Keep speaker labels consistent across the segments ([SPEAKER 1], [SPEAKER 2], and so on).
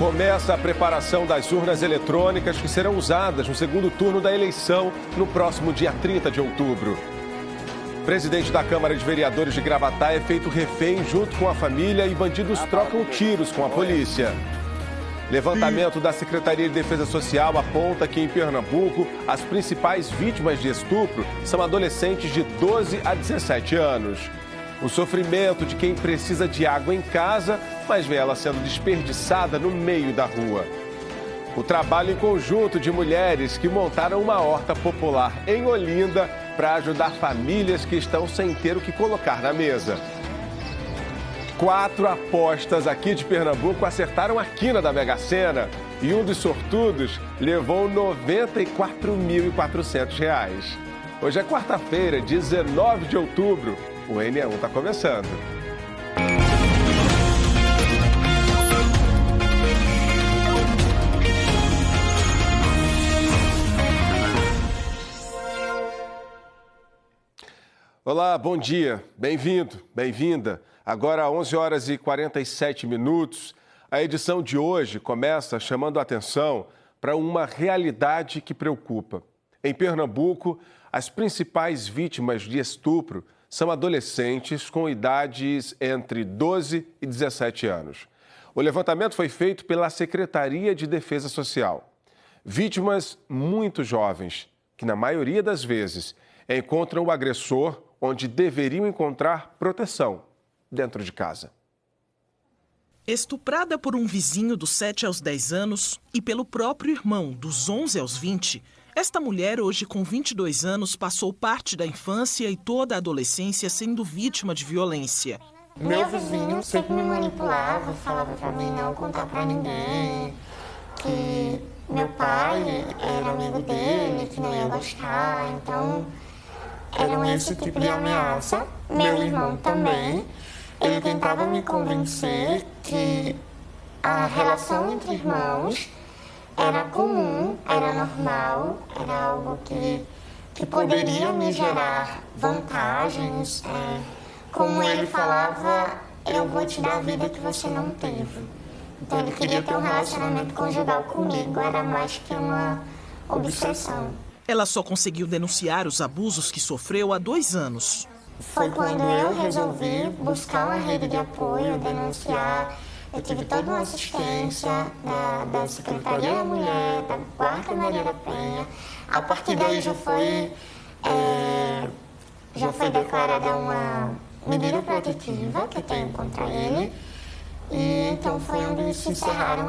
[SPEAKER 1] Começa a preparação das urnas eletrônicas que serão usadas no segundo turno da eleição no próximo dia 30 de outubro. O presidente da Câmara de Vereadores de Gravatá é feito refém junto com a família e bandidos trocam tiros com a polícia. Levantamento da Secretaria de Defesa Social aponta que em Pernambuco as principais vítimas de estupro são adolescentes de 12 a 17 anos. O sofrimento de quem precisa de água em casa, mas vê ela sendo desperdiçada no meio da rua. O trabalho em conjunto de mulheres que montaram uma horta popular em Olinda para ajudar famílias que estão sem ter o que colocar na mesa. 4 apostas aqui de Pernambuco acertaram a quina da Mega Sena e um dos sortudos levou R$ 94.400. Hoje é quarta-feira, 19 de outubro. O NE1 está começando. Olá, bom dia. Bem-vindo, bem-vinda. Agora, 11 horas e 47 minutos. A edição de hoje começa chamando a atenção para uma realidade que preocupa. Em Pernambuco, as principais vítimas de estupro são adolescentes com idades entre 12 e 17 anos. O levantamento foi feito pela Secretaria de Defesa Social. Vítimas muito jovens, que na maioria das vezes encontram o agressor onde deveriam encontrar proteção, dentro de casa.
[SPEAKER 2] Estuprada por um vizinho dos 7 aos 10 anos e pelo próprio irmão dos 11 aos 20, esta mulher, hoje com 22 anos, passou parte da infância e toda a adolescência sendo vítima de violência.
[SPEAKER 3] Meu vizinho sempre me manipulava, falava pra mim não contar pra ninguém, que meu pai era amigo dele, que não ia gostar, então eram esse tipo de ameaça. Meu irmão também, ele tentava me convencer que a relação entre irmãos era comum, era normal, era algo que poderia me gerar vantagens. Como ele falava, eu vou te dar a vida que você não teve. Então ele queria ter um relacionamento conjugal comigo, era mais que uma obsessão.
[SPEAKER 2] Ela só conseguiu denunciar os abusos que sofreu há 2 anos.
[SPEAKER 3] Foi quando eu resolvi buscar uma rede de apoio, denunciar. Eu tive toda uma assistência da Secretaria da Mulher, da Guarda Maria da Penha. A partir daí já foi declarada uma medida protetiva que eu tenho contra ele. E então foi onde se encerraram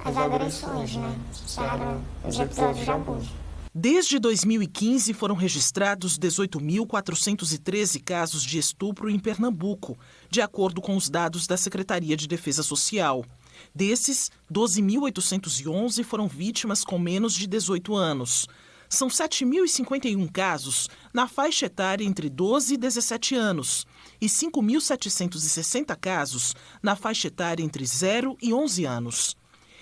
[SPEAKER 3] as agressões, né? Se encerraram os episódios de abuso.
[SPEAKER 2] Desde 2015, foram registrados 18.413 casos de estupro em Pernambuco, de acordo com os dados da Secretaria de Defesa Social. Desses, 12.811 foram vítimas com menos de 18 anos. São 7.051 casos na faixa etária entre 12 e 17 anos e 5.760 casos na faixa etária entre 0 e 11 anos.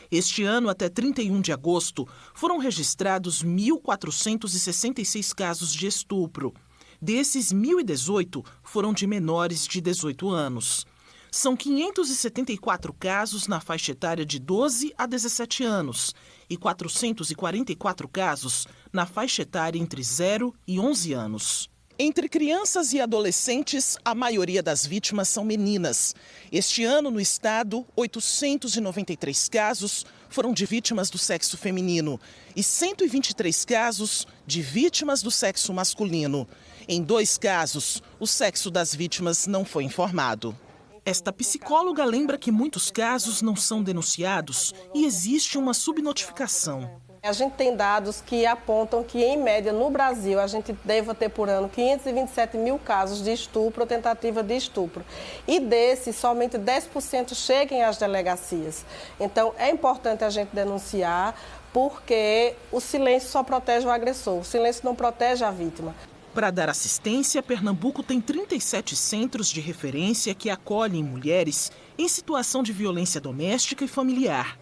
[SPEAKER 2] Este ano, até 31 de agosto, foram registrados 1.466 casos de estupro. Desses, 1.018 foram de menores de 18 anos. São 574 casos na faixa etária de 12 a 17 anos e 444 casos na faixa etária entre 0 e 11 anos. Entre crianças e adolescentes, a maioria das vítimas são meninas. Este ano, no estado, 893 casos foram de vítimas do sexo feminino e 123 casos de vítimas do sexo masculino. Em 2 casos, o sexo das vítimas não foi informado. Esta psicóloga lembra que muitos casos não são denunciados e existe uma subnotificação.
[SPEAKER 4] A gente tem dados que apontam que, em média, no Brasil, a gente deva ter por ano 527 mil casos de estupro ou tentativa de estupro. E desses, somente 10% cheguem às delegacias. Então, é importante a gente denunciar, porque o silêncio só protege o agressor, o silêncio não protege a vítima.
[SPEAKER 2] Para dar assistência, Pernambuco tem 37 centros de referência que acolhem mulheres em situação de violência doméstica e familiar.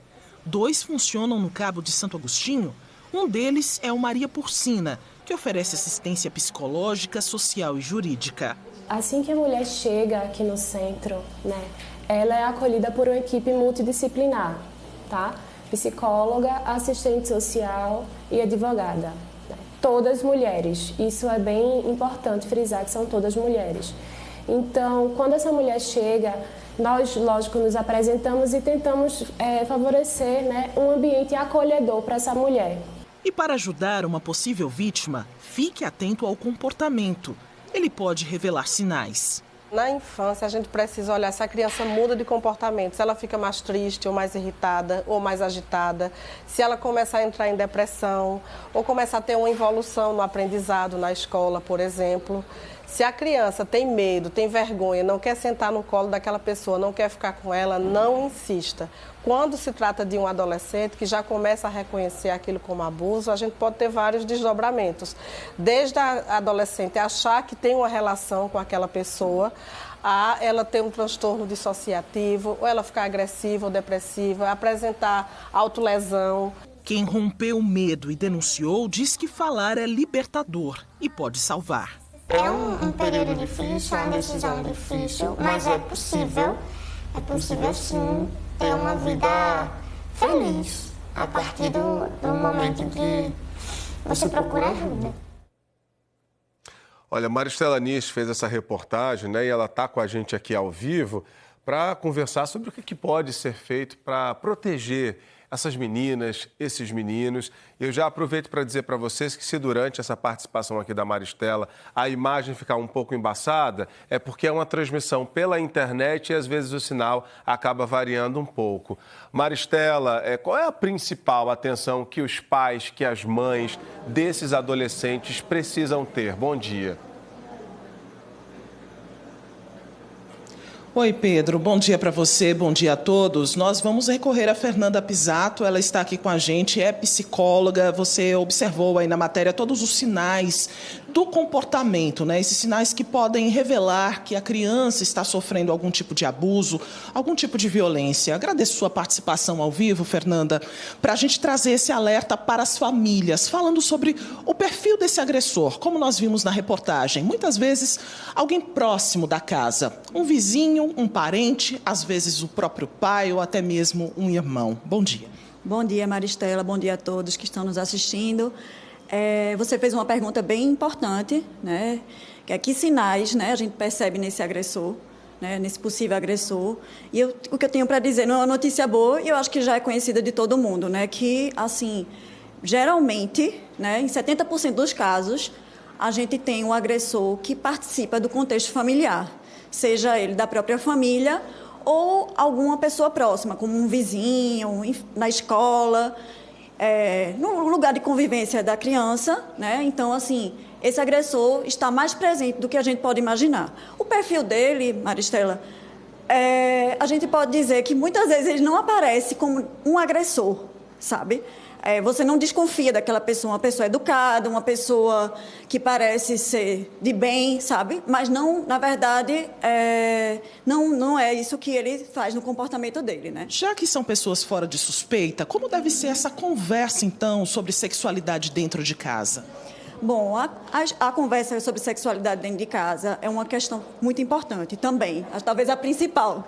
[SPEAKER 2] 2 funcionam no Cabo de Santo Agostinho. Um deles é o Maria Porcina, que oferece assistência psicológica, social e jurídica.
[SPEAKER 5] Assim que a mulher chega aqui no centro, ela é acolhida por uma equipe multidisciplinar. tá? Psicóloga, assistente social e advogada. Todas mulheres. Isso é bem importante frisar que são todas mulheres. Então, quando essa mulher chega, nós, lógico, nos apresentamos e tentamos favorecer, né, um ambiente acolhedor para essa mulher.
[SPEAKER 2] E para ajudar uma possível vítima, fique atento ao comportamento. Ele pode revelar sinais.
[SPEAKER 4] Na infância, a gente precisa olhar se a criança muda de comportamento, se ela fica mais triste ou mais irritada ou mais agitada, se ela começa a entrar em depressão ou começa a ter uma involução no aprendizado na escola, por exemplo. Se a criança tem medo, tem vergonha, não quer sentar no colo daquela pessoa, não quer ficar com ela, não insista. Quando se trata de um adolescente que já começa a reconhecer aquilo como abuso, a gente pode ter vários desdobramentos. Desde a adolescente achar que tem uma relação com aquela pessoa, a ela ter um transtorno dissociativo, ou ela ficar agressiva ou depressiva, apresentar autolesão.
[SPEAKER 2] Quem rompeu o medo e denunciou diz que falar é libertador e pode salvar.
[SPEAKER 3] É um período difícil, uma decisão difícil, mas é possível sim ter uma vida feliz a partir do momento em que você procura ajuda.
[SPEAKER 1] Olha, Maristela Nis fez essa reportagem, né, e ela está com a gente aqui ao vivo para conversar sobre o que pode ser feito para proteger essas meninas, esses meninos. Eu já aproveito para dizer para vocês que se durante essa participação aqui da Maristela a imagem ficar um pouco embaçada, é porque é uma transmissão pela internet e às vezes o sinal acaba variando um pouco. Maristela, qual é a principal atenção que os pais, que as mães desses adolescentes precisam ter? Bom dia.
[SPEAKER 2] Oi, Pedro. Bom dia para você, bom dia a todos. Nós vamos recorrer a Fernanda Pisato, ela está aqui com a gente, é psicóloga. Você observou aí na matéria todos os sinais do comportamento, né? Esses sinais que podem revelar que a criança está sofrendo algum tipo de abuso, algum tipo de violência. Agradeço sua participação ao vivo, Fernanda, para a gente trazer esse alerta para as famílias, falando sobre o perfil desse agressor, como nós vimos na reportagem. Muitas vezes, alguém próximo da casa, um vizinho, um parente, às vezes o próprio pai ou até mesmo um irmão. Bom dia.
[SPEAKER 6] Bom dia, Maristela. Bom dia a todos que estão nos assistindo. Você fez uma pergunta bem importante, né? Que é que sinais, né, a gente percebe nesse agressor, né, nesse possível agressor. E o que eu tenho para dizer não é uma notícia boa, e eu acho que já é conhecida de todo mundo, né? Que, assim, geralmente, né, em 70% dos casos, a gente tem um agressor que participa do contexto familiar, seja ele da própria família ou alguma pessoa próxima, como um vizinho, na escola, no lugar de convivência da criança, né? Então, assim, esse agressor está mais presente do que a gente pode imaginar. O perfil dele, Maristela, a gente pode dizer que muitas vezes ele não aparece como um agressor, sabe? Você não desconfia daquela pessoa, uma pessoa educada, uma pessoa que parece ser de bem, sabe? Mas não, na verdade, não é isso que ele faz no comportamento dele, né?
[SPEAKER 2] Já que são pessoas fora de suspeita, como deve ser essa conversa, então, sobre sexualidade dentro de casa?
[SPEAKER 6] Bom, a conversa sobre sexualidade dentro de casa é uma questão muito importante também, talvez a principal.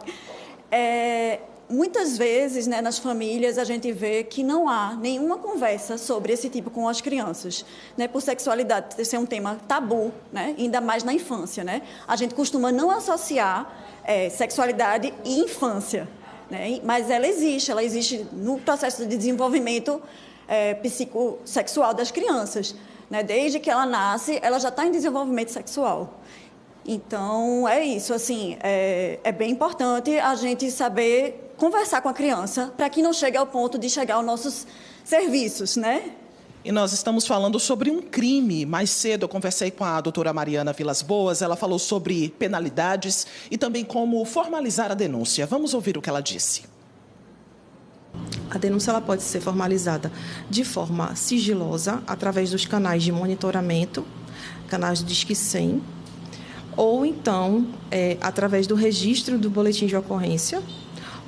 [SPEAKER 6] Muitas vezes, né, nas famílias, a gente vê que não há nenhuma conversa sobre esse tipo com as crianças, né, por sexualidade ser um tema tabu, né, ainda mais na infância, né? A gente costuma não associar sexualidade e infância, né, mas ela existe no processo de desenvolvimento psicossexual das crianças, né? Desde que ela nasce, ela já está em desenvolvimento sexual. Então, é isso, assim, é bem importante a gente saber conversar com a criança para que não chegue ao ponto de chegar aos nossos serviços, né?
[SPEAKER 2] E nós estamos falando sobre um crime. Mais cedo eu conversei com a doutora Mariana Vilas Boas, ela falou sobre penalidades e também como formalizar a denúncia. Vamos ouvir o que ela disse.
[SPEAKER 7] A denúncia ela pode ser formalizada de forma sigilosa, através dos canais de monitoramento, canais do Disque 100, ou então através do registro do boletim de ocorrência,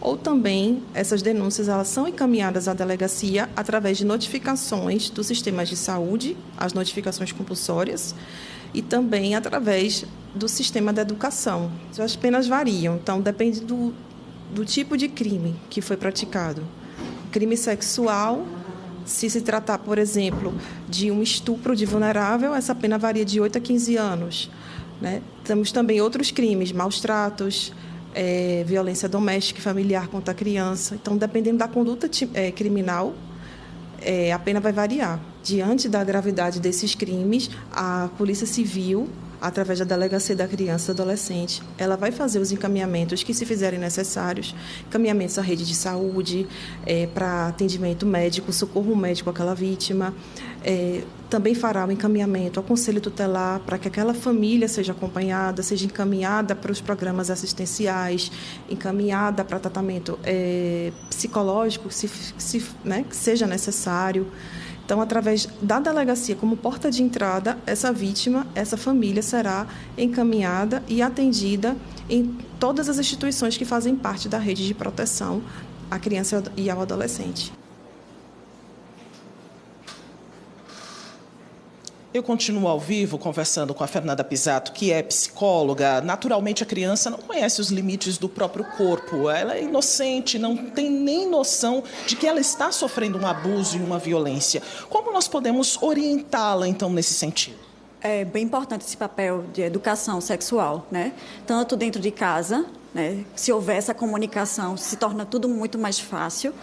[SPEAKER 7] ou também essas denúncias elas são encaminhadas à delegacia através de notificações do sistema de saúde, as notificações compulsórias, e também através do sistema da educação. As penas variam, então depende do tipo de crime que foi praticado. crime sexual, se tratar, por exemplo, de um estupro de vulnerável, essa pena varia de 8 a 15 anos. Né? Temos também outros crimes, maus tratos, violência doméstica e familiar contra a criança. Então, dependendo da conduta criminal, a pena vai variar. Diante da gravidade desses crimes, a Polícia Civil, através da Delegacia da Criança e do Adolescente, ela vai fazer os encaminhamentos que se fizerem necessários, encaminhamentos à rede de saúde, para atendimento médico, socorro médico àquela vítima, também fará o encaminhamento ao Conselho Tutelar para que aquela família seja acompanhada, seja encaminhada para os programas assistenciais, encaminhada para tratamento psicológico, né, que seja necessário. Então, através da delegacia como porta de entrada, essa vítima, essa família será encaminhada e atendida em todas as instituições que fazem parte da rede de proteção à criança e ao adolescente.
[SPEAKER 2] Eu continuo ao vivo conversando com a Fernanda Pisato, que é psicóloga. Naturalmente, a criança não conhece os limites do próprio corpo. Ela é inocente, não tem nem noção de que ela está sofrendo um abuso e uma violência. Como nós podemos orientá-la, então, nesse sentido?
[SPEAKER 6] É bem importante esse papel de educação sexual, né? Tanto dentro de casa, né? Se houver essa comunicação, se torna tudo muito mais fácil.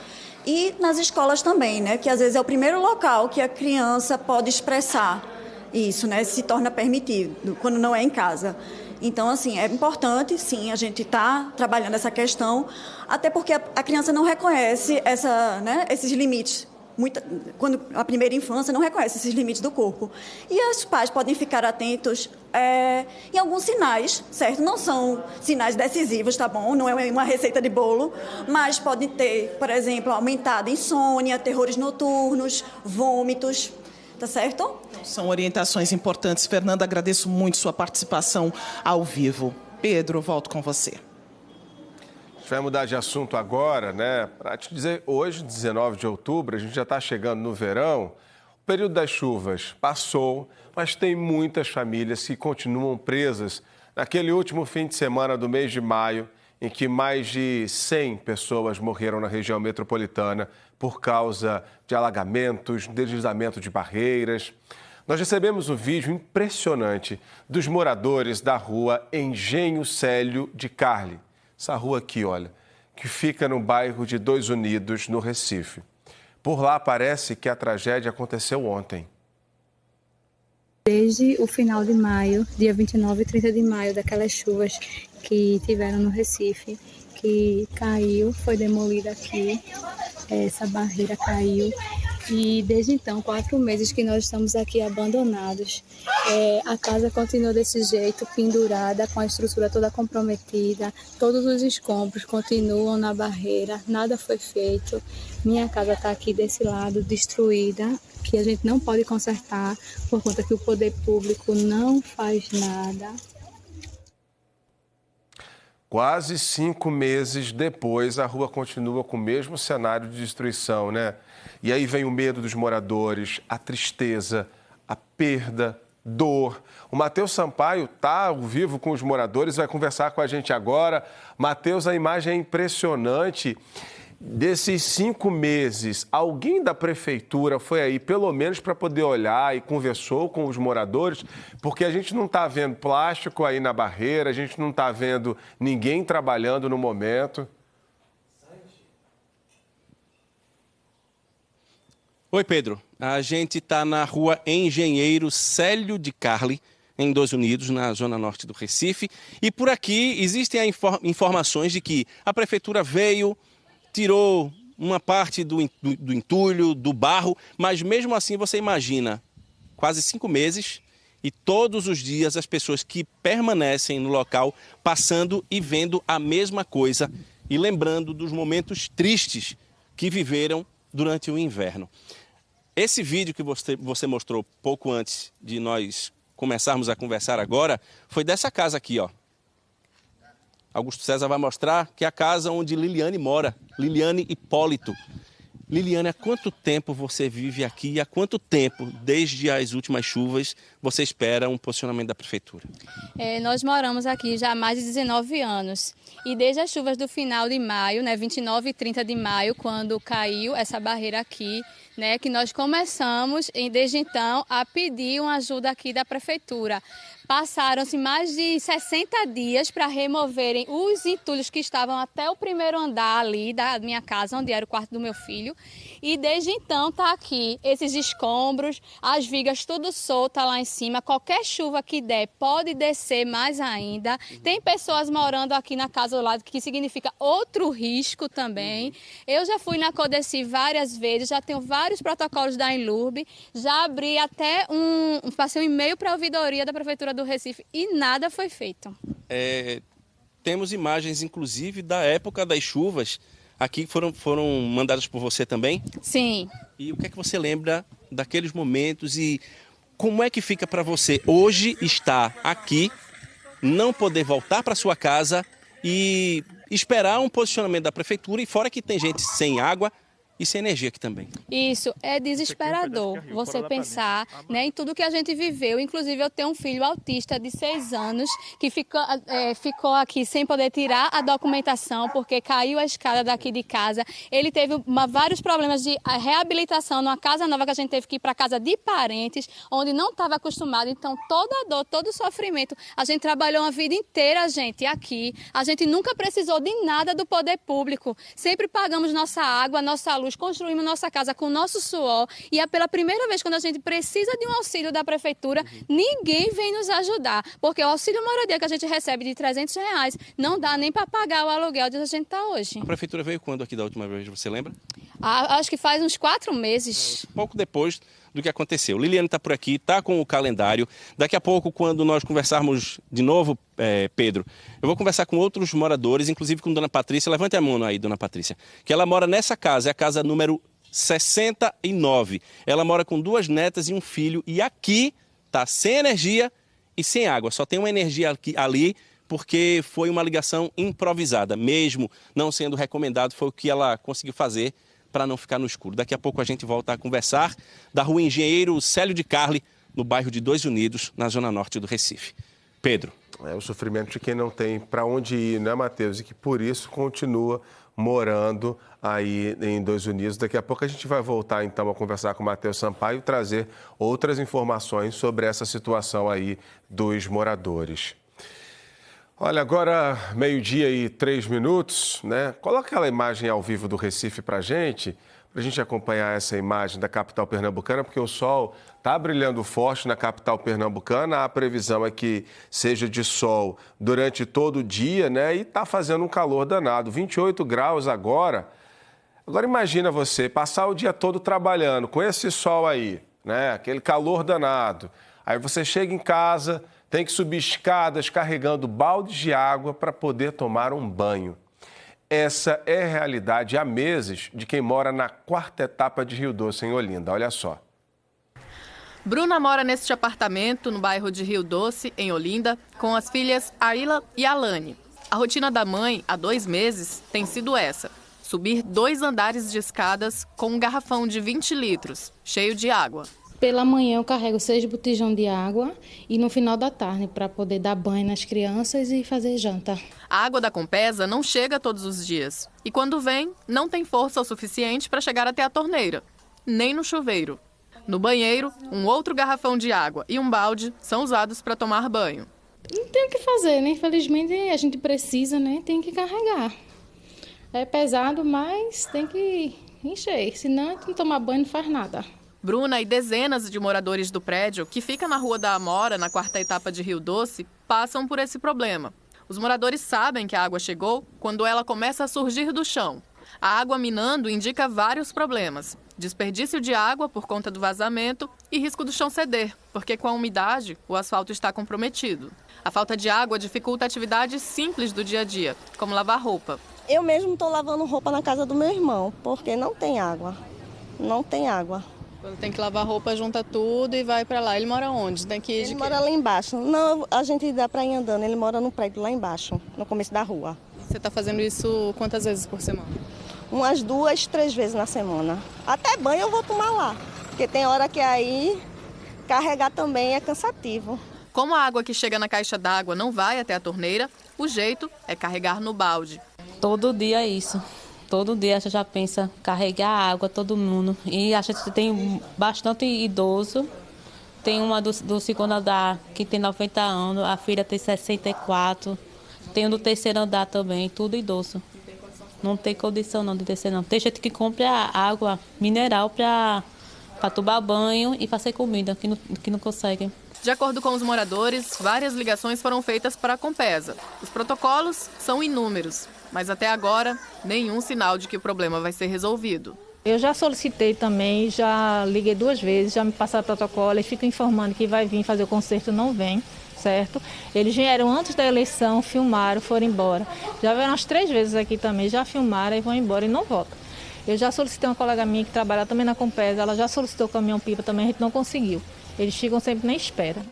[SPEAKER 6] E nas escolas também, né? Que às vezes é o primeiro local que a criança pode expressar isso, né? Se torna permitido, quando não é em casa. Então, assim, é importante, sim, a gente está trabalhando essa questão, até porque a criança não reconhece esses limites. Quando a primeira infância não reconhece esses limites do corpo. E os pais podem ficar atentos em alguns sinais, certo? Não são sinais decisivos, tá bom? Não é uma receita de bolo, mas podem ter, por exemplo, aumentada insônia, terrores noturnos, vômitos, tá certo?
[SPEAKER 2] São orientações importantes. Fernanda, agradeço muito sua participação ao vivo. Pedro, volto com você.
[SPEAKER 1] A gente vai mudar de assunto agora, né? Para te dizer, hoje, 19 de outubro, a gente já está chegando no verão. O período das chuvas passou, mas tem muitas famílias que continuam presas naquele último fim de semana do mês de maio, em que mais de 100 pessoas morreram na região metropolitana por causa de alagamentos, deslizamento de barreiras. Nós recebemos um vídeo impressionante dos moradores da rua Engenho Célio de Carli. Essa rua aqui, olha, que fica no bairro de Dois Unidos, no Recife. Por lá parece que a tragédia aconteceu ontem.
[SPEAKER 8] Desde o final de maio, dia 29 e 30 de maio, daquelas chuvas que tiveram no Recife, que caiu, foi demolida aqui, essa barreira caiu. E desde então, 4 meses que nós estamos aqui abandonados. A casa continua desse jeito, pendurada, com a estrutura toda comprometida. Todos os escombros continuam na barreira, nada foi feito. Minha casa está aqui desse lado, destruída, que a gente não pode consertar, por conta que o poder público não faz nada.
[SPEAKER 1] Quase 5 meses depois, a rua continua com o mesmo cenário de destruição, né? E aí vem o medo dos moradores, a tristeza, a perda, dor. O Matheus Sampaio está ao vivo com os moradores, vai conversar com a gente agora. Matheus, a imagem é impressionante. Desses 5 meses, alguém da prefeitura foi aí, pelo menos para poder olhar e conversou com os moradores? Porque a gente não está vendo plástico aí na barreira, a gente não está vendo ninguém trabalhando no momento.
[SPEAKER 9] Oi, Pedro. A gente está na rua Engenheiro Célio de Carli, em Dois Unidos, na zona norte do Recife. E por aqui existem informações de que a prefeitura veio, tirou uma parte do entulho, do barro, mas mesmo assim você imagina, quase 5 meses e todos os dias as pessoas que permanecem no local passando e vendo a mesma coisa e lembrando dos momentos tristes que viveram durante o inverno. Esse vídeo que você mostrou pouco antes de nós começarmos a conversar agora foi dessa casa aqui, ó. Augusto César vai mostrar que é a casa onde Liliane mora, Liliane Hipólito. Liliane, há quanto tempo você vive aqui e há quanto tempo, desde as últimas chuvas, você espera um posicionamento da Prefeitura?
[SPEAKER 10] Nós moramos aqui já há mais de 19 anos e desde as chuvas do final de maio, 29 e 30 de maio, quando caiu essa barreira aqui, que nós começamos, desde então, a pedir uma ajuda aqui da Prefeitura. Passaram-se mais de 60 dias para removerem os entulhos que estavam até o primeiro andar ali da minha casa, onde era o quarto do meu filho. E desde então está aqui esses escombros, as vigas tudo solta lá em cima. Qualquer chuva que der pode descer mais ainda. Tem pessoas morando aqui na casa do lado, que significa outro risco também. Eu já fui na Codeci várias vezes, já tenho vários protocolos da Enlurb, já abri até passei um e-mail para a ouvidoria da Prefeitura do Recife e nada foi feito.
[SPEAKER 9] Temos imagens, inclusive, da época das chuvas aqui, foram mandadas por você também?
[SPEAKER 10] Sim.
[SPEAKER 9] E o que é que você lembra daqueles momentos e como é que fica para você hoje estar aqui, não poder voltar para sua casa e esperar um posicionamento da Prefeitura, e fora que tem gente sem água e sem energia aqui também? Isso é desesperador, você pensar em tudo que a gente viveu. Inclusive, eu tenho um filho autista de 6 anos que ficou aqui sem poder tirar a documentação porque caiu a escada daqui de casa. Ele teve vários problemas de reabilitação numa casa nova que a gente teve que ir para casa de parentes, onde não estava acostumado. Então, toda a dor, todo o sofrimento. A gente trabalhou uma vida inteira, gente, aqui. A gente nunca precisou de nada do poder público. Sempre pagamos nossa água, nossa luz, construímos nossa casa com o nosso suor, e é pela primeira vez quando a gente precisa de um auxílio da Prefeitura, ninguém vem nos ajudar, porque o auxílio moradia que a gente recebe de R$300 não dá nem para pagar o aluguel onde a gente está hoje. A Prefeitura veio quando aqui da última vez, você lembra?
[SPEAKER 10] Acho que faz uns 4 meses.
[SPEAKER 9] Pouco depois do que aconteceu. Liliane está por aqui, está com o calendário. Daqui a pouco, quando nós conversarmos de novo, Pedro, eu vou conversar com outros moradores, inclusive com Dona Patrícia. Levante a mão aí, Dona Patrícia. Que ela mora nessa casa, é a casa número 69. Ela mora com 2 netas e um filho. E aqui está sem energia e sem água. Só tem uma energia aqui, ali, porque foi uma ligação improvisada. Mesmo não sendo recomendado, foi o que ela conseguiu fazer para não ficar no escuro. Daqui a pouco a gente volta a conversar da Rua Engenheiro Célio de Carli, no bairro de Dois Unidos, na zona norte do Recife. Pedro.
[SPEAKER 1] É o sofrimento de quem não tem para onde ir, né, Matheus? E que por isso continua morando aí em Dois Unidos. Daqui a pouco a gente vai voltar então a conversar com o Matheus Sampaio e trazer outras informações sobre essa situação aí dos moradores. Olha, agora 12:03, né? Coloca aquela imagem ao vivo do Recife para a gente acompanhar essa imagem da capital pernambucana, porque o sol está brilhando forte na capital pernambucana. A previsão é que seja de sol durante todo o dia, né? E está fazendo um calor danado, 28 graus agora. Agora imagina você passar o dia todo trabalhando com esse sol aí, né? Aquele calor danado. Aí você chega em casa, tem que subir escadas carregando baldes de água para poder tomar um banho. Essa é a realidade há meses de quem mora na 4ª etapa de Rio Doce, em Olinda. Olha só.
[SPEAKER 11] Bruna mora neste apartamento no bairro de Rio Doce, em Olinda, com as filhas Aila e Alane. A rotina da mãe, há 2 meses, tem sido essa: subir 2 andares de escadas com um garrafão de 20 litros, cheio de água.
[SPEAKER 12] Pela manhã eu carrego 6 botijões de água e no final da tarde para poder dar banho nas crianças e fazer janta.
[SPEAKER 11] A água da Compesa não chega todos os dias e quando vem, não tem força o suficiente para chegar até a torneira, nem no chuveiro. No banheiro, um outro garrafão de água e um balde são usados para tomar banho.
[SPEAKER 12] Não tem o que fazer, né? Infelizmente a gente precisa, né? Tem que carregar. É pesado, mas tem que encher, senão não tomar banho não faz nada.
[SPEAKER 11] Bruna e dezenas de moradores do prédio, que fica na Rua da Amora, na 4ª etapa de Rio Doce, passam por esse problema. Os moradores sabem que a água chegou quando ela começa a surgir do chão. A água minando indica vários problemas: desperdício de água por conta do vazamento e risco do chão ceder, porque com a umidade o asfalto está comprometido. A falta de água dificulta atividades simples do dia a dia, como lavar roupa.
[SPEAKER 13] Eu mesmo estou lavando roupa na casa do meu irmão, porque não tem água. Não tem água.
[SPEAKER 11] Quando tem que lavar roupa, junta tudo e vai para lá. Ele mora onde? Tem que ir
[SPEAKER 13] Ele mora lá embaixo. Não, a gente dá para ir andando. Ele mora no prédio lá embaixo, no começo da rua.
[SPEAKER 11] Você está fazendo isso quantas vezes por semana?
[SPEAKER 13] umas 2, 3 vezes na semana. Até banho eu vou tomar lá, porque tem hora que aí carregar também é cansativo.
[SPEAKER 11] Como a água que chega na caixa d'água não vai até a torneira, o jeito é carregar no balde.
[SPEAKER 14] Todo dia é isso. Todo dia a gente já pensa carregar água, todo mundo. E a gente tem bastante idoso. Tem uma do segundo andar que tem 90 anos, a filha tem 64. Tem um do terceiro andar também, tudo idoso. Não tem condição não de descer não. Tem gente que compra água mineral para tomar banho e fazer comida, que não consegue.
[SPEAKER 11] De acordo com os moradores, várias ligações foram feitas para a Compesa. Os protocolos são inúmeros, mas até agora, nenhum sinal de que o problema vai ser resolvido.
[SPEAKER 15] Eu já solicitei também, já liguei 2 vezes, já me passaram o protocolo e fico informando que vai vir fazer o conserto, não vem, certo? Eles vieram antes da eleição, filmaram, foram embora. Já vieram umas 3 vezes aqui também, já filmaram e vão embora e não voltam. Eu já solicitei uma colega minha que trabalha também na Compesa, ela já solicitou o caminhão-pipa também, a gente não conseguiu. Eles ficam sempre na espera.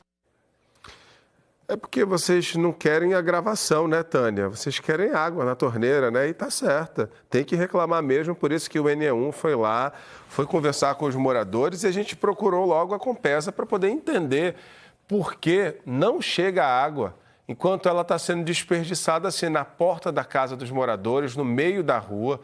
[SPEAKER 1] É porque vocês não querem a gravação, né, Tânia? Vocês querem água na torneira, né? E tá certa. Tem que reclamar mesmo, por isso que o NE1 foi lá, foi conversar com os moradores e a gente procurou logo a Compesa para poder entender por que não chega a água enquanto ela está sendo desperdiçada assim na porta da casa dos moradores, no meio da rua.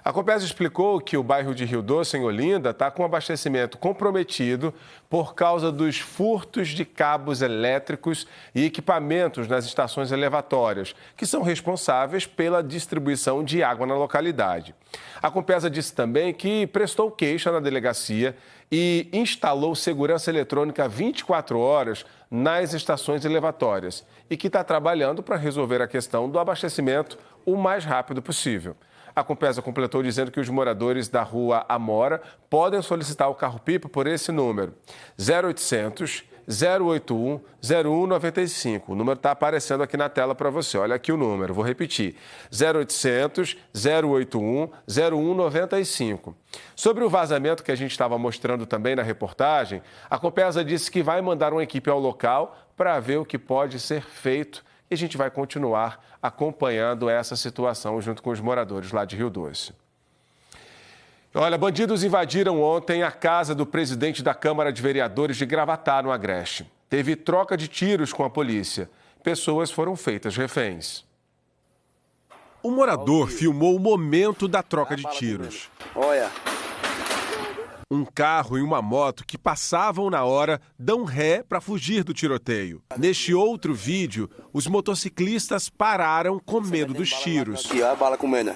[SPEAKER 1] A Compesa explicou que o bairro de Rio Doce, em Olinda, está com abastecimento comprometido por causa dos furtos de cabos elétricos e equipamentos nas estações elevatórias, que são responsáveis pela distribuição de água na localidade. A Compesa disse também que prestou queixa na delegacia e instalou segurança eletrônica 24 horas nas estações elevatórias e que está trabalhando para resolver a questão do abastecimento o mais rápido possível. A Compesa completou dizendo que os moradores da rua Amora podem solicitar o carro-pipa por esse número, 0800 081 0195. O número está aparecendo aqui na tela para você. Olha aqui o número, vou repetir, 0800 081 0195. Sobre o vazamento que a gente estava mostrando também na reportagem, a Compesa disse que vai mandar uma equipe ao local para ver o que pode ser feito. E a gente vai continuar acompanhando essa situação junto com os moradores lá de Rio Doce. Olha, bandidos invadiram ontem a casa do presidente da Câmara de Vereadores de Gravatá, no Agreste. Teve troca de tiros com a polícia. Pessoas foram feitas reféns. O morador filmou o momento da troca de tiros.
[SPEAKER 16] Olha.
[SPEAKER 1] Um carro e uma moto que passavam na hora dão ré para fugir do tiroteio. Neste outro vídeo, os motociclistas pararam com medo dos tiros.
[SPEAKER 16] Aqui, ó, a bala comendo.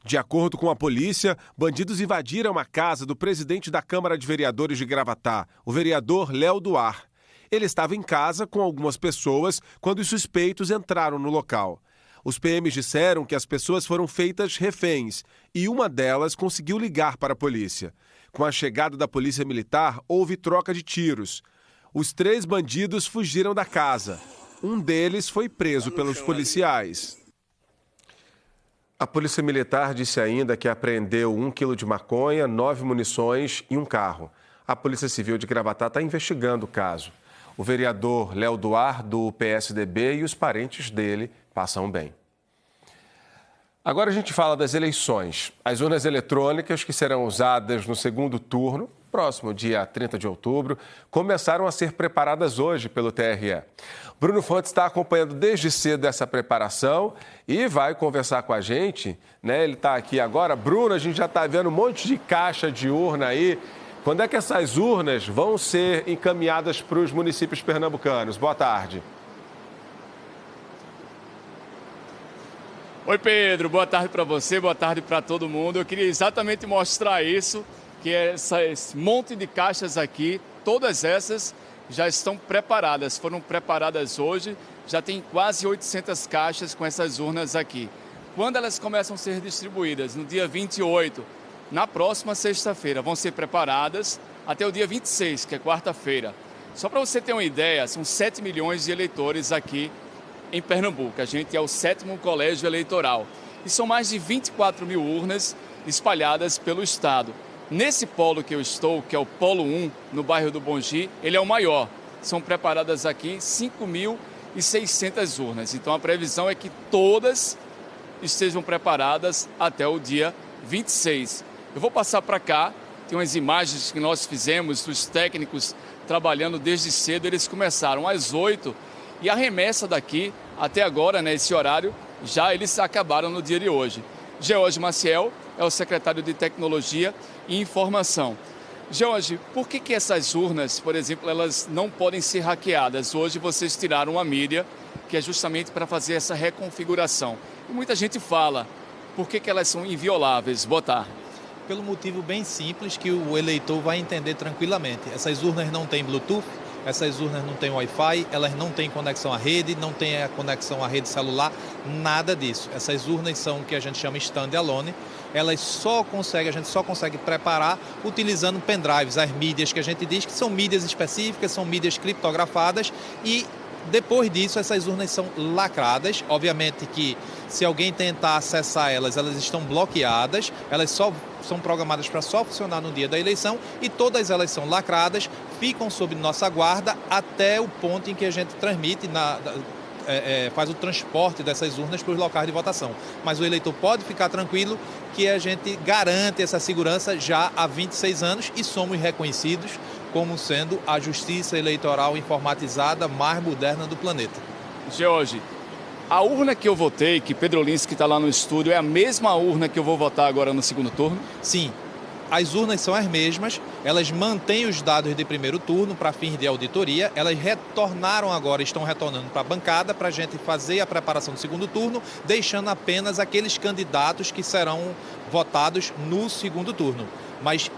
[SPEAKER 1] De acordo com a polícia, bandidos invadiram a casa do presidente da Câmara de Vereadores de Gravatá, o vereador Léo Duar. Ele estava em casa com algumas pessoas quando os suspeitos entraram no local. Os PMs disseram que as pessoas foram feitas reféns e uma delas conseguiu ligar para a polícia. Com a chegada da polícia militar, houve troca de tiros. Os 3 bandidos fugiram da casa. Um deles foi preso pelos policiais. A polícia militar disse ainda que apreendeu 1 quilo de maconha, 9 munições e um carro. A Polícia Civil de Gravatá está investigando o caso. O vereador Léo Duar, do PSDB, e os parentes dele passam bem. Agora a gente fala das eleições. As urnas eletrônicas que serão usadas no segundo turno, próximo dia 30 de outubro, começaram a ser preparadas hoje pelo TRE. Bruno Fontes está acompanhando desde cedo essa preparação e vai conversar com a gente, né? Ele está aqui agora. Bruno, a gente já está vendo um monte de caixa de urna aí. Quando é que essas urnas vão ser encaminhadas para os municípios pernambucanos? Boa tarde.
[SPEAKER 17] Oi, Pedro. Boa tarde para você, boa tarde para todo mundo. Eu queria exatamente mostrar isso, que esse monte de caixas aqui, todas essas já estão preparadas. Foram preparadas hoje, já tem quase 800 caixas com essas urnas aqui. Quando elas começam a ser distribuídas? No dia 28, na próxima sexta-feira. Vão ser preparadas até o dia 26, que é quarta-feira. Só para você ter uma ideia, são 7 milhões de eleitores aqui em Pernambuco. A gente é o 7º colégio eleitoral. E são mais de 24 mil urnas espalhadas pelo estado. Nesse polo que eu estou, que é o Polo 1, no bairro do Bongi, ele é o maior. São preparadas aqui 5.600 urnas. Então a previsão é que todas estejam preparadas até o dia 26. Eu vou passar para cá, tem umas imagens que nós fizemos dos técnicos trabalhando desde cedo. Eles começaram às 8 e a remessa daqui até agora, esse horário, já eles acabaram no dia de hoje. George Maciel é o secretário de Tecnologia e Informação. George, por que essas urnas, por exemplo, elas não podem ser hackeadas? Hoje vocês tiraram uma mídia que é justamente para fazer essa reconfiguração. E muita gente fala, por que elas são invioláveis? Boa tarde.
[SPEAKER 16] Pelo motivo bem simples que o eleitor vai entender tranquilamente. Essas urnas não têm Bluetooth, essas urnas não têm Wi-Fi, elas não têm conexão à rede, não têm a conexão à rede celular, nada disso. Essas urnas são o que a gente chama stand-alone. A gente só consegue preparar utilizando pendrives, as mídias que a gente diz que são mídias específicas, são mídias criptografadas e depois disso essas urnas são lacradas. Obviamente que se alguém tentar acessar elas estão bloqueadas, elas só são programadas para só funcionar no dia da eleição e todas elas são lacradas, ficam sob nossa guarda até o ponto em que a gente transmite, faz o transporte dessas urnas para os locais de votação. Mas o eleitor pode ficar tranquilo que a gente garante essa segurança já há 26 anos e somos reconhecidos como sendo a justiça eleitoral informatizada mais moderna do planeta.
[SPEAKER 17] George, a urna que eu votei, que Pedro Lins, que está lá no estúdio, é a mesma urna que eu vou votar agora no segundo turno?
[SPEAKER 16] Sim. As urnas são as mesmas, elas mantêm os dados de primeiro turno para fins de auditoria, elas retornaram agora, estão retornando para a bancada para a gente fazer a preparação do segundo turno, deixando apenas aqueles candidatos que serão votados no segundo turno.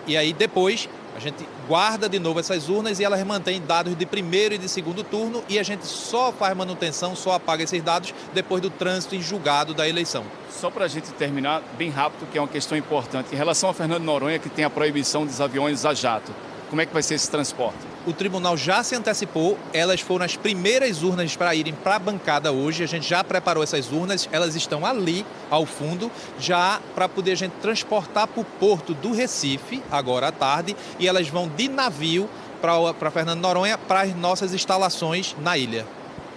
[SPEAKER 16] E aí depois a gente guarda de novo essas urnas e elas mantêm dados de primeiro e de segundo turno e a gente só faz manutenção, só apaga esses dados depois do trânsito em julgado da eleição.
[SPEAKER 17] Só para a gente terminar bem rápido, que é uma questão importante, em relação a Fernando Noronha, que tem a proibição dos aviões a jato, como é que vai ser esse transporte?
[SPEAKER 16] O tribunal já se antecipou, elas foram as primeiras urnas para irem para a bancada hoje, a gente já preparou essas urnas, elas estão ali ao fundo, já para poder a gente transportar para o porto do Recife, agora à tarde, e elas vão de navio para Fernando Noronha, para as nossas instalações na ilha.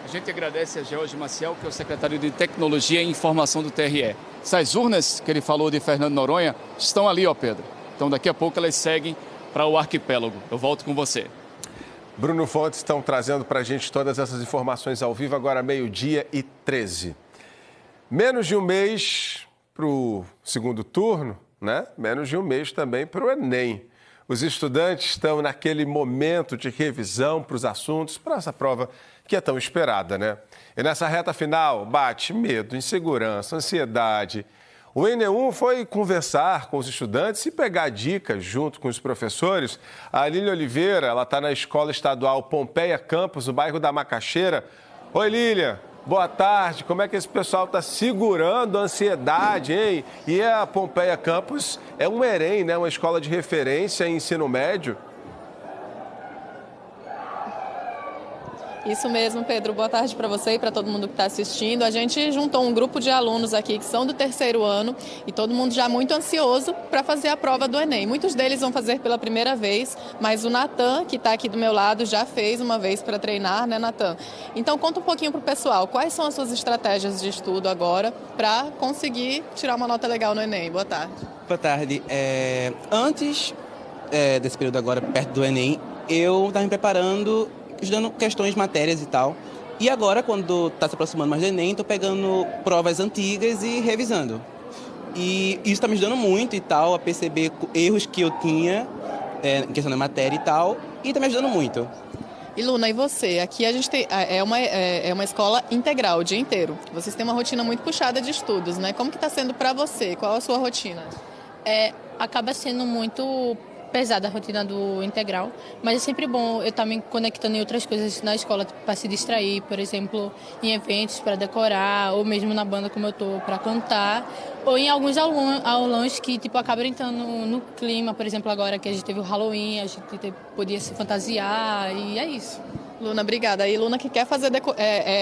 [SPEAKER 17] A gente agradece a George Maciel, que é o secretário de Tecnologia e Informação do TRE. Essas urnas que ele falou de Fernando Noronha estão ali, Pedro. Então daqui a pouco elas seguem para o arquipélago. Eu volto com você.
[SPEAKER 1] Bruno Fontes estão trazendo para a gente todas essas informações ao vivo, agora 12h13. Menos de um mês para o segundo turno, né? Menos de um mês também para o Enem. Os estudantes estão naquele momento de revisão para os assuntos, para essa prova que é tão esperada, né? E nessa reta final, bate medo, insegurança, ansiedade. O Enem foi conversar com os estudantes e pegar dicas junto com os professores. A Lília Oliveira, ela está na Escola Estadual Pompeia Campos, no bairro da Macaxeira. Oi, Lília, boa tarde. Como é que esse pessoal está segurando a ansiedade, hein? E a Pompeia Campos é um EREM, né? Uma escola de referência em ensino médio.
[SPEAKER 11] Isso mesmo, Pedro. Boa tarde para você e para todo mundo que está assistindo. A gente juntou um grupo de alunos aqui que são do terceiro ano e todo mundo já muito ansioso para fazer a prova do Enem. Muitos deles vão fazer pela primeira vez, mas o Natan, que está aqui do meu lado, já fez uma vez para treinar, né, Natan? Então, conta um pouquinho para o pessoal. Quais são as suas estratégias de estudo agora para conseguir tirar uma nota legal no Enem? Boa tarde.
[SPEAKER 18] Boa tarde. Antes desse período agora, perto do Enem, eu estava me preparando, estudando questões, matérias e tal. E agora, quando está se aproximando mais do Enem, estou pegando provas antigas e revisando. E isso está me ajudando muito e tal, a perceber erros que eu tinha em questão da matéria e tal, e está me ajudando muito.
[SPEAKER 11] E Luna, e você? Aqui a gente tem, é uma escola integral, o dia inteiro. Vocês têm uma rotina muito puxada de estudos, né? Como que está sendo para você? Qual a sua rotina?
[SPEAKER 19] Acaba sendo muito pesada a rotina do integral, mas é sempre bom eu estar me conectando em outras coisas na escola para se distrair, por exemplo, em eventos para decorar, ou mesmo na banda como eu tô para cantar, ou em alguns aulões que acabam entrando no clima, por exemplo, agora que a gente teve o Halloween, a gente podia se fantasiar e é isso.
[SPEAKER 11] Luna, obrigada. E Luna que quer fazer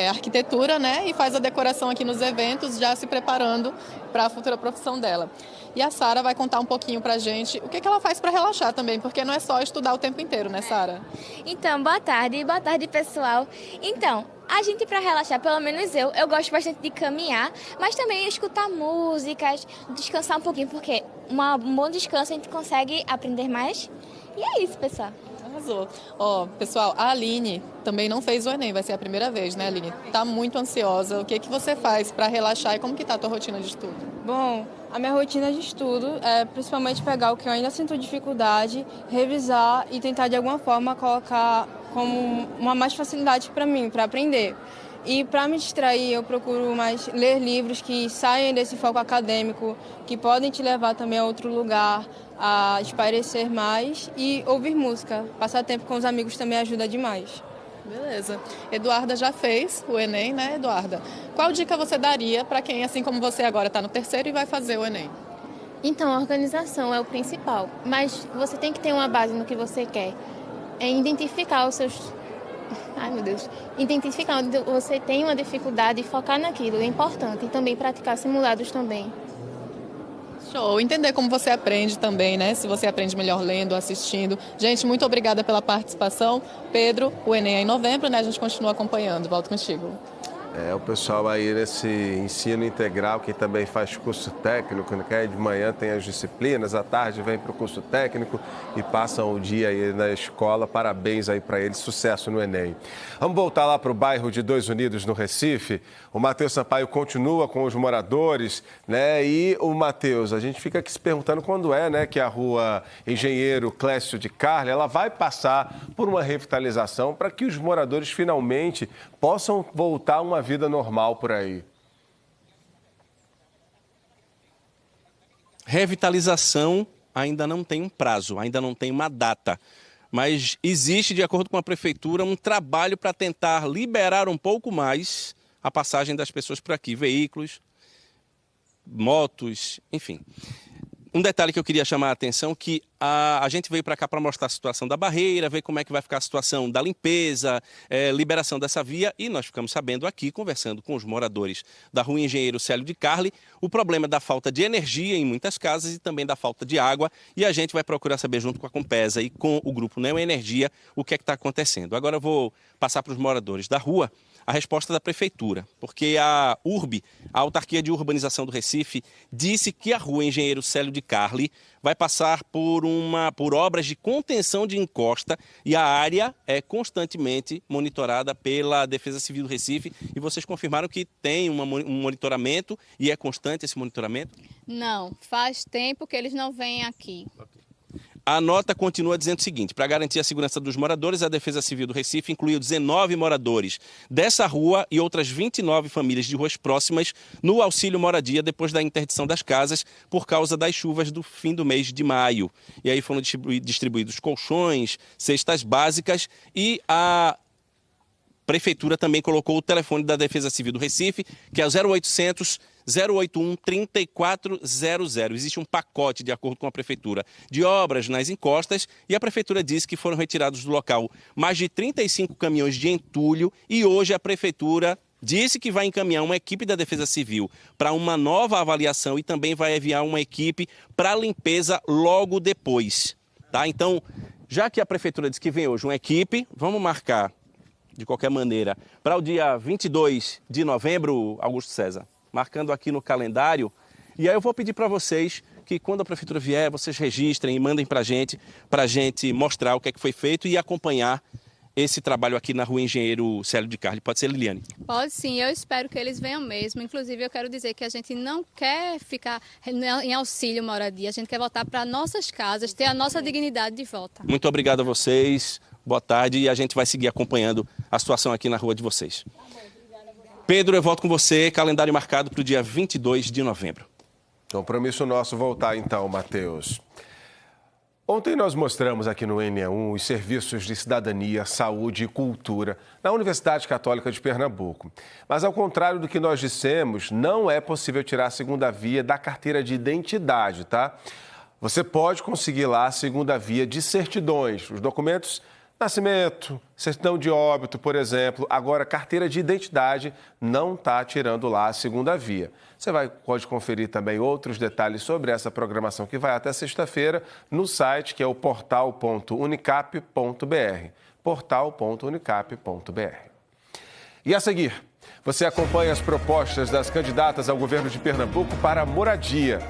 [SPEAKER 11] arquitetura, né? E faz a decoração aqui nos eventos, já se preparando para a futura profissão dela. E a Sara vai contar um pouquinho pra gente o que ela faz para relaxar também, porque não é só estudar o tempo inteiro, né, Sara?
[SPEAKER 20] Então, boa tarde, pessoal. Então, a gente, para relaxar, pelo menos eu gosto bastante de caminhar, mas também escutar músicas, descansar um pouquinho, porque um bom descanso a gente consegue aprender mais. E é isso, pessoal.
[SPEAKER 11] Arrasou. Pessoal, a Aline também não fez o Enem, vai ser a primeira vez, né, Aline? Tá muito ansiosa. O que você faz para relaxar e como que tá a tua rotina de estudo?
[SPEAKER 21] Bom, a minha rotina de estudo é principalmente pegar o que eu ainda sinto dificuldade, revisar e tentar de alguma forma colocar como uma mais facilidade para mim, para aprender. E para me distrair, eu procuro mais ler livros que saem desse foco acadêmico, que podem te levar também a outro lugar, a espairecer mais e ouvir música. Passar tempo com os amigos também ajuda demais.
[SPEAKER 11] Beleza. Eduarda já fez o Enem, né, Eduarda? Qual dica você daria para quem, assim como você agora, está no terceiro e vai fazer o Enem?
[SPEAKER 19] Então, a organização é o principal, mas você tem que ter uma base no que você quer. É identificar os seus... Ai, meu Deus. Identificar onde você tem uma dificuldade e focar naquilo é importante. E também praticar simulados também.
[SPEAKER 11] Show. Entender como você aprende também, né? Se você aprende melhor lendo, assistindo. Gente, muito obrigada pela participação. Pedro, o Enem é em novembro, né? A gente continua acompanhando. Volto contigo.
[SPEAKER 1] O pessoal aí nesse ensino integral, quem também faz curso técnico, né? De manhã tem as disciplinas, à tarde vem para o curso técnico e passam o dia aí na escola. Parabéns aí para eles, sucesso no Enem. Vamos voltar lá para o bairro de Dois Unidos, no Recife. O Matheus Sampaio continua com os moradores, né? E o Matheus, a gente fica aqui se perguntando quando é, né, que a rua Engenheiro Clécio de Carli, ela vai passar por uma revitalização para que os moradores finalmente possam voltar a uma vida normal por aí.
[SPEAKER 9] Revitalização ainda não tem um prazo, ainda não tem uma data. Mas existe, de acordo com a prefeitura, um trabalho para tentar liberar um pouco mais a passagem das pessoas por aqui. Veículos, motos, enfim. Um detalhe que eu queria chamar a atenção, que a gente veio para cá para mostrar a situação da barreira, ver como é que vai ficar a situação da limpeza, liberação dessa via, e nós ficamos sabendo aqui, conversando com os moradores da rua Engenheiro Célio de Carli, o problema da falta de energia em muitas casas e também da falta de água, e a gente vai procurar saber junto com a Compesa e com o grupo Neo Energia o que é que está acontecendo. Agora eu vou passar para os moradores da rua a resposta da prefeitura, porque a URB, a Autarquia de Urbanização do Recife, disse que a rua Engenheiro Célio de Carli vai passar por obras de contenção de encosta e a área é constantemente monitorada pela Defesa Civil do Recife. E vocês confirmaram que tem um monitoramento e é constante esse monitoramento?
[SPEAKER 10] Não, faz tempo que eles não vêm aqui.
[SPEAKER 9] A nota continua dizendo o seguinte: para garantir a segurança dos moradores, a Defesa Civil do Recife incluiu 19 moradores dessa rua e outras 29 famílias de ruas próximas no auxílio moradia depois da interdição das casas por causa das chuvas do fim do mês de maio. E aí foram distribuídos colchões, cestas básicas e a prefeitura também colocou o telefone da Defesa Civil do Recife, que é o 0800 081 3400. Existe um pacote, de acordo com a prefeitura, de obras nas encostas e a prefeitura disse que foram retirados do local mais de 35 caminhões de entulho e hoje a prefeitura disse que vai encaminhar uma equipe da Defesa Civil para uma nova avaliação e também vai enviar uma equipe para limpeza logo depois. Tá? Então, já que a prefeitura disse que vem hoje uma equipe, vamos marcar, de qualquer maneira, para o dia 22 de novembro, Augusto César. Marcando aqui no calendário, e aí eu vou pedir para vocês que quando a prefeitura vier, vocês registrem e mandem para a gente mostrar o que é que foi feito e acompanhar esse trabalho aqui na rua Engenheiro Célio de Carli. Pode ser, Liliane?
[SPEAKER 10] Pode sim, eu espero que eles venham mesmo. Inclusive, eu quero dizer que a gente não quer ficar em auxílio moradia, a gente quer voltar para nossas casas, ter a nossa dignidade de volta.
[SPEAKER 9] Muito obrigado a vocês, boa tarde, e a gente vai seguir acompanhando a situação aqui na rua de vocês. Pedro, eu volto com você, calendário marcado para o dia 22 de novembro.
[SPEAKER 1] Compromisso nosso voltar então, Matheus. Ontem nós mostramos aqui no NE1 os serviços de cidadania, saúde e cultura na Universidade Católica de Pernambuco. Mas ao contrário do que nós dissemos, não é possível tirar a segunda via da carteira de identidade, tá? Você pode conseguir lá a segunda via de certidões. Os documentos Nascimento, certidão de óbito, por exemplo. Agora, carteira de identidade não está tirando lá a segunda via. Você pode conferir também outros detalhes sobre essa programação que vai até sexta-feira no site que é o portal.unicap.br. portal.unicap.br. E a seguir, você acompanha as propostas das candidatas ao governo de Pernambuco para a moradia.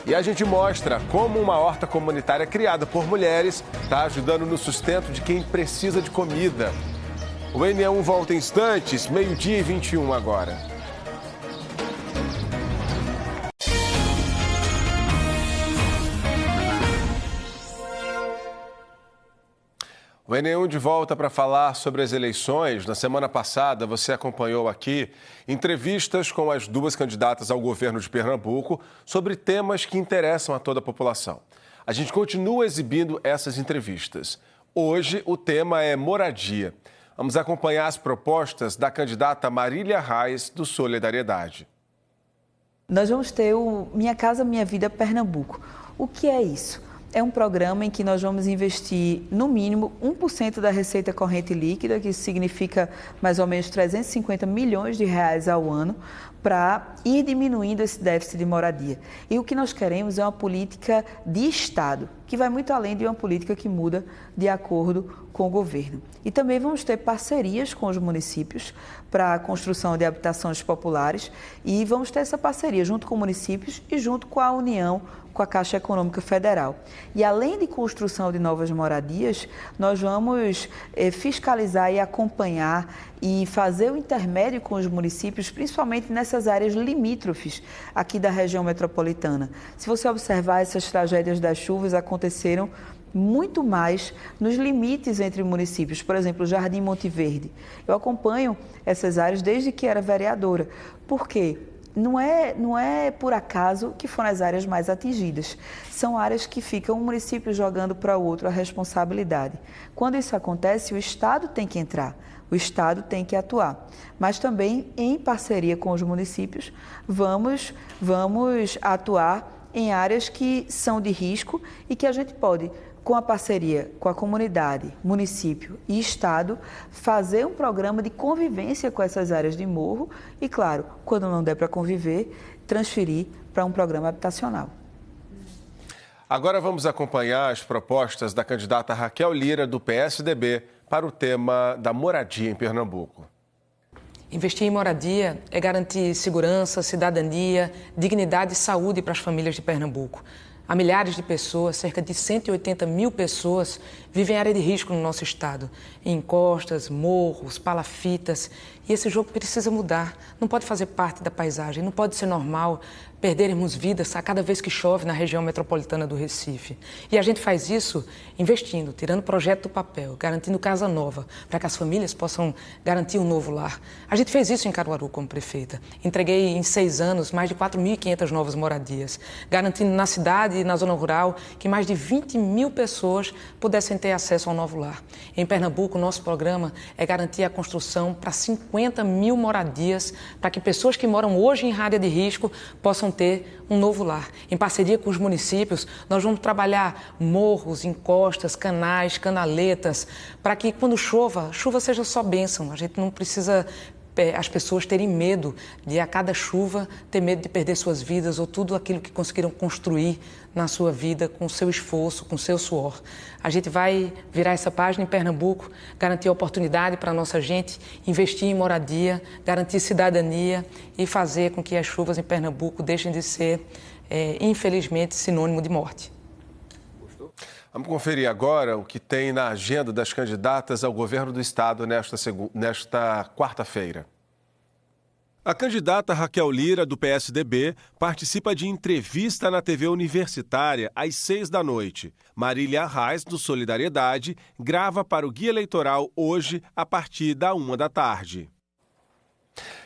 [SPEAKER 1] E a gente mostra como uma horta comunitária criada por mulheres está ajudando no sustento de quem precisa de comida. O N1 volta em instantes, 12h21 agora. O N1 de volta para falar sobre as eleições. Na semana passada, você acompanhou aqui entrevistas com as duas candidatas ao governo de Pernambuco sobre temas que interessam a toda a população. A gente continua exibindo essas entrevistas. Hoje, o tema é moradia. Vamos acompanhar as propostas da candidata Marília Reis, do Solidariedade.
[SPEAKER 5] Nós vamos ter o Minha Casa Minha Vida Pernambuco. O que é isso? É um programa em que nós vamos investir, no mínimo, 1% da receita corrente líquida, que significa mais ou menos 350 milhões de reais ao ano, para ir diminuindo esse déficit de moradia. E o que nós queremos é uma política de Estado, que vai muito além de uma política que muda de acordo com o governo. E também vamos ter parcerias com os municípios para a construção de habitações populares e vamos ter essa parceria junto com municípios e junto com a União, com a Caixa Econômica Federal. E além de construção de novas moradias, nós vamos fiscalizar e acompanhar e fazer o intermédio com os municípios, principalmente nessas áreas limítrofes aqui da região metropolitana. Se você observar, essas tragédias das chuvas aconteceram muito mais nos limites entre municípios, por exemplo, o Jardim Monte Verde. Eu acompanho essas áreas desde que era vereadora. Por quê? Não é por acaso que foram as áreas mais atingidas. São áreas que ficam um município jogando para o outro a responsabilidade. Quando isso acontece, o Estado tem que entrar, o Estado tem que atuar. Mas também, em parceria com os municípios, vamos atuar em áreas que são de risco e que a gente pode, com a parceria com a comunidade, município e Estado, fazer um programa de convivência com essas áreas de morro e, claro, quando não der para conviver, transferir para um programa habitacional.
[SPEAKER 1] Agora vamos acompanhar as propostas da candidata Raquel Lira, do PSDB, para o tema da moradia em Pernambuco.
[SPEAKER 22] Investir em moradia é garantir segurança, cidadania, dignidade e saúde para as famílias de Pernambuco. Há milhares de pessoas, cerca de 180 mil pessoas, vivem em área de risco no nosso estado, em encostas, morros, palafitas. E esse jogo precisa mudar, não pode fazer parte da paisagem, não pode ser normal perdermos vidas a cada vez que chove na região metropolitana do Recife. E a gente faz isso investindo, tirando projeto do papel, garantindo casa nova, para que as famílias possam garantir um novo lar. A gente fez isso em Caruaru como prefeita. Entreguei em 6 anos mais de 4.500 novas moradias, garantindo na cidade e na zona rural que mais de 20 mil pessoas pudessem ter acesso ao novo lar. Em Pernambuco, nosso programa é garantir a construção para 50 mil moradias, para que pessoas que moram hoje em área de risco possam ter um novo lar. Em parceria com os municípios, nós vamos trabalhar morros, encostas, canais, canaletas, para que quando chuva seja só bênção. A gente não precisa as pessoas terem medo de, a cada chuva, ter medo de perder suas vidas ou tudo aquilo que conseguiram construir na sua vida com o seu esforço, com o seu suor. A gente vai virar essa página em Pernambuco, garantir oportunidade para a nossa gente, investir em moradia, garantir cidadania e fazer com que as chuvas em Pernambuco deixem de ser, infelizmente, sinônimo de morte.
[SPEAKER 1] Vamos conferir agora o que tem na agenda das candidatas ao governo do estado nesta quarta-feira. A candidata Raquel Lira, do PSDB, participa de entrevista na TV Universitária às 18h. Marília Reis, do Solidariedade, grava para o Guia Eleitoral hoje a partir da 13h.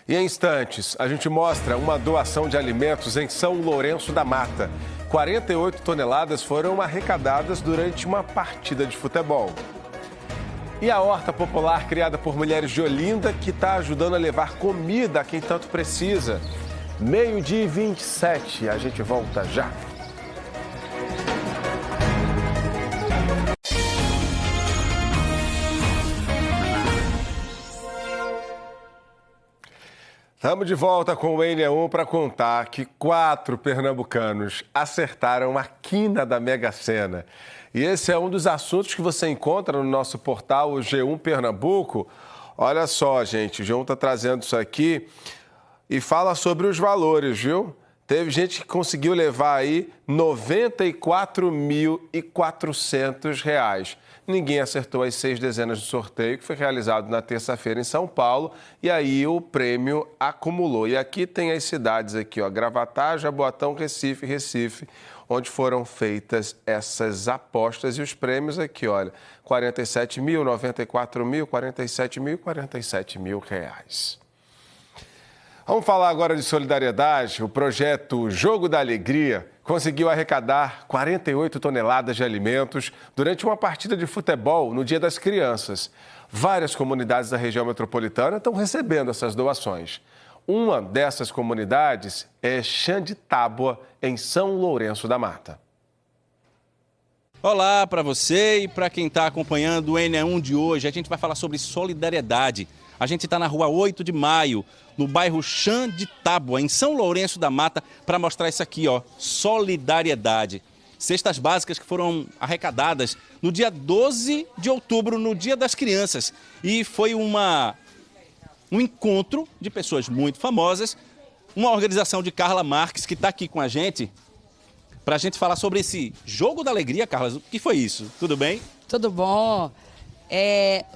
[SPEAKER 1] E em instantes, a gente mostra uma doação de alimentos em São Lourenço da Mata. 48 toneladas foram arrecadadas durante uma partida de futebol. E a horta popular criada por mulheres de Olinda, que está ajudando a levar comida a quem tanto precisa. 12h27, a gente volta já. Estamos de volta com o NE1 para contar que 4 pernambucanos acertaram a quina da Mega Sena. E esse é um dos assuntos que você encontra no nosso portal, o G1 Pernambuco. Olha só, gente, o G1 está trazendo isso aqui e fala sobre os valores, viu? Teve gente que conseguiu levar aí R$ 94.400. Ninguém acertou as 6 dezenas do sorteio, que foi realizado na terça-feira em São Paulo, e aí o prêmio acumulou. E aqui tem as cidades aqui, ó, Gravatá, Jaboatão, Recife, onde foram feitas essas apostas. E os prêmios aqui, olha, 47 mil, 94 mil, 47 mil e 47 mil reais. Vamos falar agora de solidariedade. O projeto Jogo da Alegria conseguiu arrecadar 48 toneladas de alimentos durante uma partida de futebol no Dia das Crianças. Várias comunidades da região metropolitana estão recebendo essas doações. Uma dessas comunidades é Chã de Tábua, em São Lourenço da Mata.
[SPEAKER 9] Olá para você e para quem está acompanhando o NE1 de hoje. A gente vai falar sobre solidariedade. A gente está na rua 8 de maio, no bairro Chã de Tábua, em São Lourenço da Mata, para mostrar isso aqui, ó, solidariedade. Cestas básicas que foram arrecadadas no dia 12 de outubro, no Dia das Crianças. E foi um encontro de pessoas muito famosas, uma organização de Carla Marques, que está aqui com a gente, para a gente falar sobre esse Jogo da Alegria. Carla, o que foi isso? Tudo bem?
[SPEAKER 3] Tudo bom.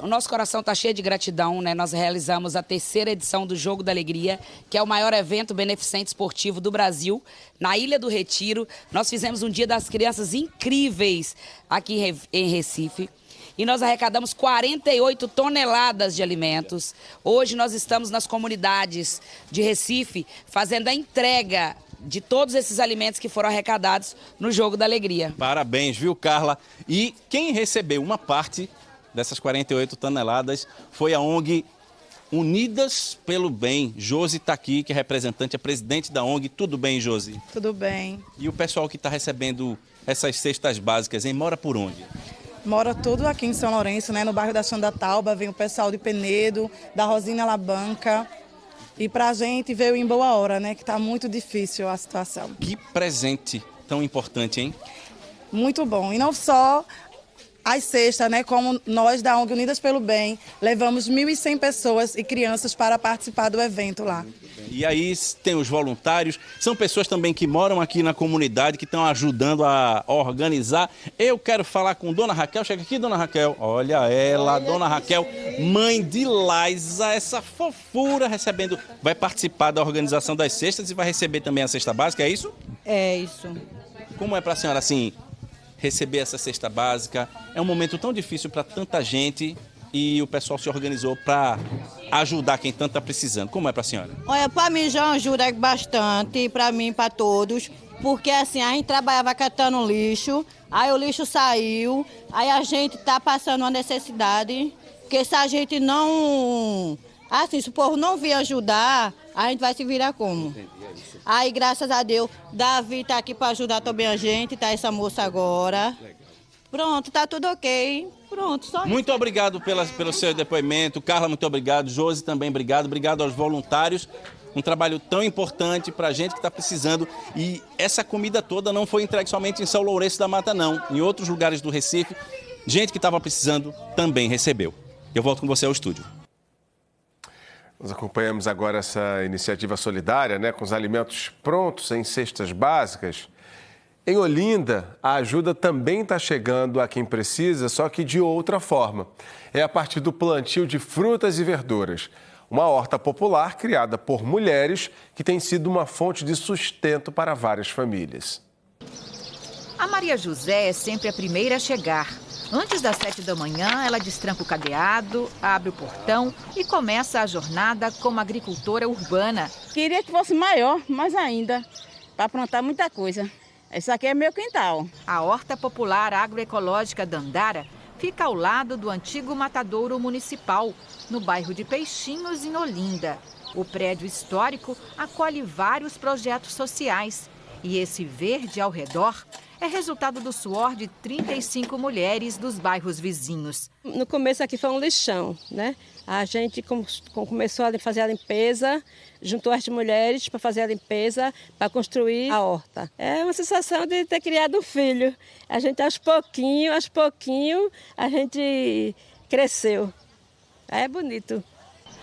[SPEAKER 3] O nosso coração está cheio de gratidão, né? Nós realizamos a 3ª edição do Jogo da Alegria, que é o maior evento beneficente esportivo do Brasil, na Ilha do Retiro. Nós fizemos um Dia das Crianças incríveis aqui em Recife. E nós arrecadamos 48 toneladas de alimentos. Hoje nós estamos nas comunidades de Recife fazendo a entrega de todos esses alimentos que foram arrecadados no Jogo da Alegria.
[SPEAKER 9] Parabéns, viu, Carla? E quem recebeu uma parte dessas 48 toneladas foi a ONG Unidas pelo Bem. Josi está aqui, que é representante, é presidente da ONG. Tudo bem, Josi?
[SPEAKER 4] Tudo bem.
[SPEAKER 9] E o pessoal que está recebendo essas cestas básicas, hein? Mora por onde?
[SPEAKER 4] Mora tudo aqui em São Lourenço, né? No bairro da Chã da Tábua, vem o pessoal de Penedo, da Rosina Labanca. E pra gente veio em boa hora, né? Que está muito difícil a situação.
[SPEAKER 9] Que presente tão importante, hein?
[SPEAKER 4] Muito bom. E não só as cestas, né? Como nós da ONG Unidas pelo Bem, levamos 1.100 pessoas e crianças para participar do evento lá.
[SPEAKER 9] E aí tem os voluntários, são pessoas também que moram aqui na comunidade, que estão ajudando a organizar. Eu quero falar com Dona Raquel. Chega aqui, Dona Raquel. Olha ela, Dona Raquel, mãe de Laisa, essa fofura, recebendo, vai participar da organização das cestas e vai receber também a cesta básica, é isso?
[SPEAKER 4] É isso.
[SPEAKER 9] Como é para a senhora, assim, receber essa cesta básica? É um momento tão difícil para tanta gente e o pessoal se organizou para ajudar quem tanto está precisando. Como é para a senhora?
[SPEAKER 23] Olha, para mim já ajuda bastante, para mim, para todos, porque assim, a gente trabalhava catando lixo, aí o lixo saiu, aí a gente está passando uma necessidade, porque se a gente não... Assim, se o povo não vir ajudar, a gente vai se virar como? Entendi, é isso. Aí, graças a Deus, Davi está aqui para ajudar também a gente, tá essa moça agora. Legal. Pronto, tá tudo ok. Pronto, só
[SPEAKER 9] muito isso. Obrigado pelo seu depoimento. Carla, muito obrigado. Josi, também obrigado. Obrigado aos voluntários. Um trabalho tão importante para a gente que está precisando. E essa comida toda não foi entregue somente em São Lourenço da Mata, não. Em outros lugares do Recife, gente que estava precisando também recebeu. Eu volto com você ao estúdio.
[SPEAKER 1] Nós acompanhamos agora essa iniciativa solidária, né, com os alimentos prontos em cestas básicas. Em Olinda, a ajuda também está chegando a quem precisa, só que de outra forma. É a partir do plantio de frutas e verduras. Uma horta popular criada por mulheres que tem sido uma fonte de sustento para várias famílias.
[SPEAKER 24] A Maria José é sempre a primeira a chegar. Antes das 7 da manhã, ela destranca o cadeado, abre o portão e começa a jornada como agricultora urbana.
[SPEAKER 25] Queria que fosse maior, mais ainda, para plantar muita coisa. Esse aqui é meu quintal.
[SPEAKER 24] A Horta Popular Agroecológica Dandara fica ao lado do antigo matadouro municipal, no bairro de Peixinhos, em Olinda. O prédio histórico acolhe vários projetos sociais. E esse verde ao redor é resultado do suor de 35 mulheres dos bairros vizinhos.
[SPEAKER 2] No começo aqui foi um lixão, né? A gente começou a fazer a limpeza, juntou as mulheres para fazer a limpeza, para construir a horta. É uma sensação de ter criado um filho. A gente aos pouquinhos, a gente cresceu. É bonito.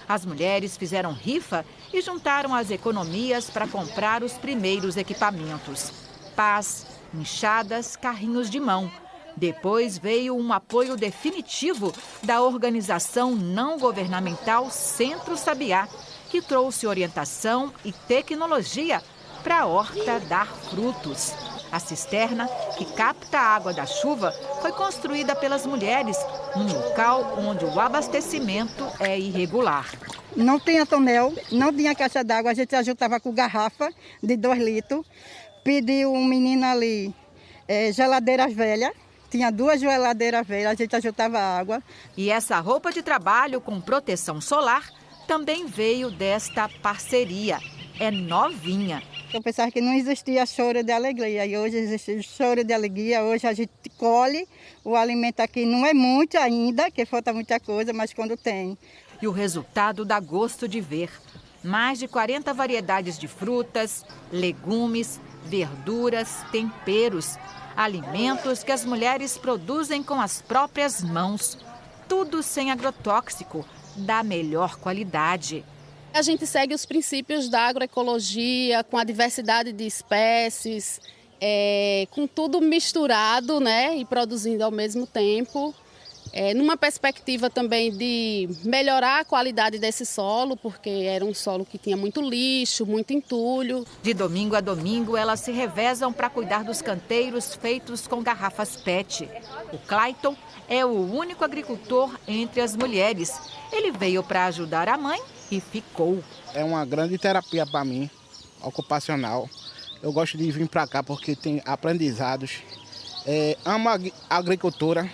[SPEAKER 24] As mulheres fizeram rifa e juntaram as economias para comprar os primeiros equipamentos. Pás, enxadas, carrinhos de mão. Depois veio um apoio definitivo da organização não governamental Centro Sabiá, que trouxe orientação e tecnologia para a horta dar frutos. A cisterna, que capta a água da chuva, foi construída pelas mulheres num local onde o abastecimento é irregular.
[SPEAKER 6] Não tinha tonel, não tinha caixa d'água, a gente ajudava com garrafa de 2 litros. Pediu um menino ali geladeiras velhas, tinha 2 geladeiras velhas, a gente ajudava água.
[SPEAKER 24] E essa roupa de trabalho com proteção solar também veio desta parceria. É novinha.
[SPEAKER 6] Eu pensava que não existia choro de alegria e hoje existe choro de alegria. Hoje a gente colhe o alimento aqui, não é muito ainda, que falta muita coisa, mas quando tem.
[SPEAKER 24] E o resultado dá gosto de ver. Mais de 40 variedades de frutas, legumes, verduras, temperos, alimentos que as mulheres produzem com as próprias mãos. Tudo sem agrotóxico, da melhor qualidade.
[SPEAKER 7] A gente segue os princípios da agroecologia, com a diversidade de espécies, com tudo misturado, né, e produzindo ao mesmo tempo. Numa perspectiva também de melhorar a qualidade desse solo, porque era um solo que tinha muito lixo, muito entulho.
[SPEAKER 24] De domingo a domingo, elas se revezam para cuidar dos canteiros feitos com garrafas PET. O Clayton é o único agricultor entre as mulheres. Ele veio para ajudar a mãe e ficou.
[SPEAKER 8] É uma grande terapia para mim, ocupacional. Eu gosto de vir para cá porque tem aprendizados. Amo a agricultura.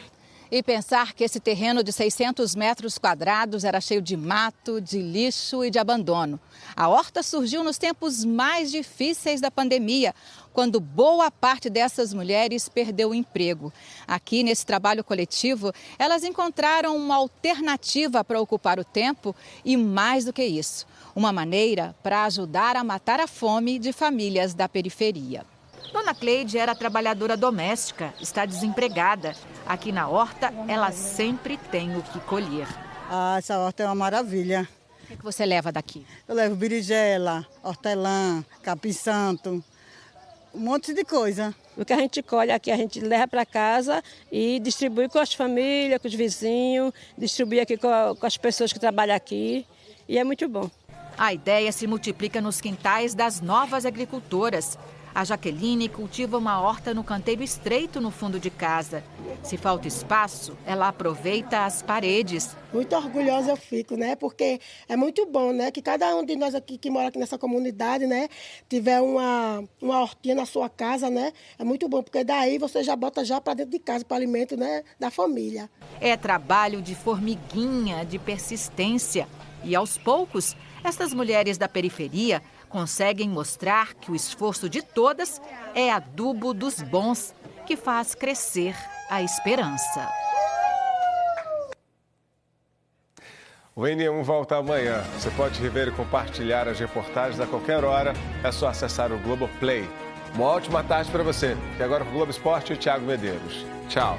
[SPEAKER 24] E pensar que esse terreno de 600 metros quadrados era cheio de mato, de lixo e de abandono. A horta surgiu nos tempos mais difíceis da pandemia, quando boa parte dessas mulheres perdeu o emprego. Aqui, nesse trabalho coletivo, elas encontraram uma alternativa para ocupar o tempo e, mais do que isso, uma maneira para ajudar a matar a fome de famílias da periferia. Dona Cleide era trabalhadora doméstica, está desempregada. Aqui na horta, ela sempre tem o que colher.
[SPEAKER 6] Essa horta é uma maravilha.
[SPEAKER 24] O que você leva daqui?
[SPEAKER 6] Eu levo berinjela, hortelã, capim-santo, um monte de coisa.
[SPEAKER 2] O que a gente colhe aqui, a gente leva para casa e distribui com as famílias, com os vizinhos, distribui aqui com as pessoas que trabalham aqui e é muito bom.
[SPEAKER 24] A ideia se multiplica nos quintais das novas agricultoras. A Jaqueline cultiva uma horta no canteiro estreito no fundo de casa. Se falta espaço, ela aproveita as paredes.
[SPEAKER 12] Muito orgulhosa eu fico, né? Porque é muito bom, né? Que cada um de nós aqui que mora aqui nessa comunidade, né? Tiver uma hortinha na sua casa, né? É muito bom, porque daí você já bota já para dentro de casa, para alimento, né? Da família.
[SPEAKER 24] É trabalho de formiguinha, de persistência. E aos poucos, essas mulheres da periferia conseguem mostrar que o esforço de todas é adubo dos bons, que faz crescer a esperança.
[SPEAKER 1] O N1 volta amanhã. Você pode rever e compartilhar as reportagens a qualquer hora. É só acessar o Globoplay. Uma ótima tarde para você. E agora com o Globo Esporte e o Thiago Medeiros. Tchau.